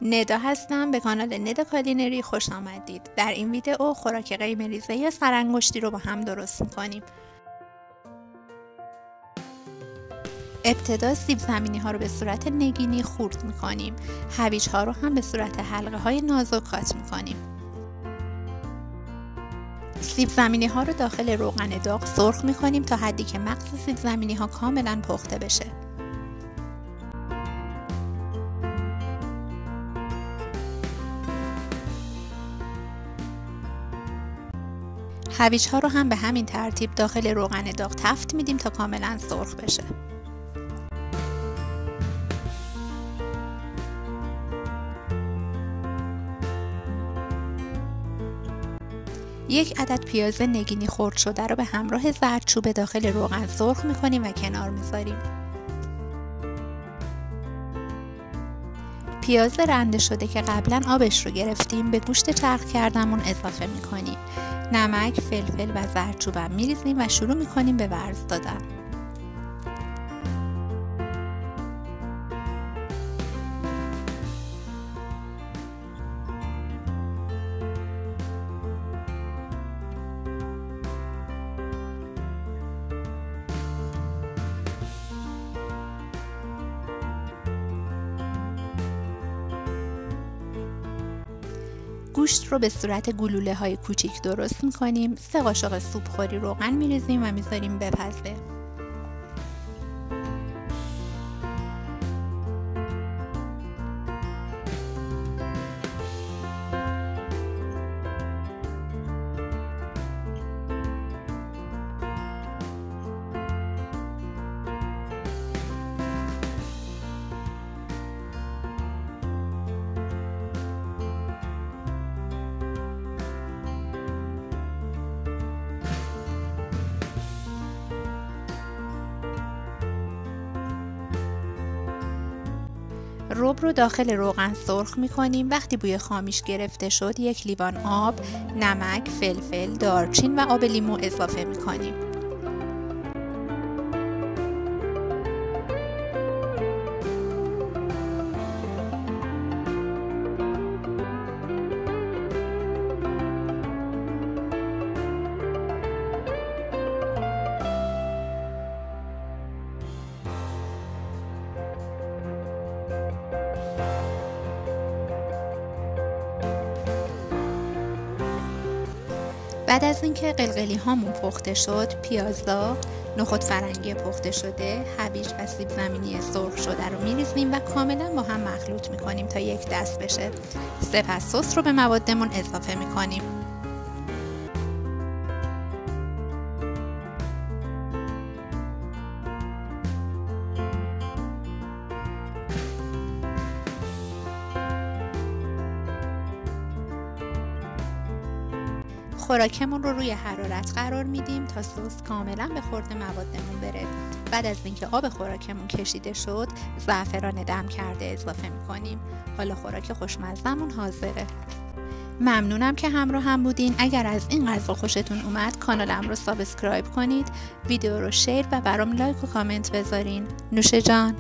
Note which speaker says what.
Speaker 1: ندا هستم، به کانال ندا کالینری خوش آمدید. در این ویدئو خوراک قیمه ریزه یا سرانگشتی رو با هم درست میکنیم. ابتدا سیب زمینی ها رو به صورت نگینی خورد میکنیم. هویج ها رو هم به صورت حلقه های نازک کات میکنیم. سیب زمینی ها رو داخل روغن داغ سرخ میکنیم تا حدی که مغز سیب زمینی ها کاملا پخته بشه. هویج ها رو هم به همین ترتیب داخل روغن داغ تفت میدیم تا کاملا سرخ بشه. یک عدد پیاز نگینی خرد شده رو به همراه زردچوبه داخل روغن سرخ میکنیم و کنار میذاریم. پیاز رنده شده که قبلا آبش رو گرفتیم به گوشت چرخ کردمون اضافه میکنیم. نمک، فلفل و زردچوبه میریزیم و شروع میکنیم به ورز دادن. گوشت رو به صورت گلوله های کوچیک درست میکنیم. 3 قاشق سوپ خوری روغن میریزیم و میذاریم بپزه. رب رو داخل روغن سرخ میکنیم. وقتی بوی خامیش گرفته شد 1 لیوان آب، نمک، فلفل، دارچین و آب لیمو اضافه میکنیم. بعد از اینکه قلقلی هامون پخته شد، پیازا، نخود فرنگی پخته شده، هویج و سیب زمینی سرخ شده رو میریزیم و کاملا با هم مخلوط میکنیم تا یک دست بشه. سپس سس رو به موادمون اضافه میکنیم. خوراکمون رو روی حرارت قرار میدیم تا سس کاملا به خورد موادمون بره. بعد از اینکه آب خوراکمون کشیده شد، زعفران دم کرده اضافه میکنیم. حالا خوراک خوشمزه‌مون حاضره. ممنونم که همراه هم بودین. اگر از این غذا خوشتون اومد کانالم رو سابسکرایب کنید، ویدیو رو شیر و برام لایک و کامنت بذارین. نوش جان.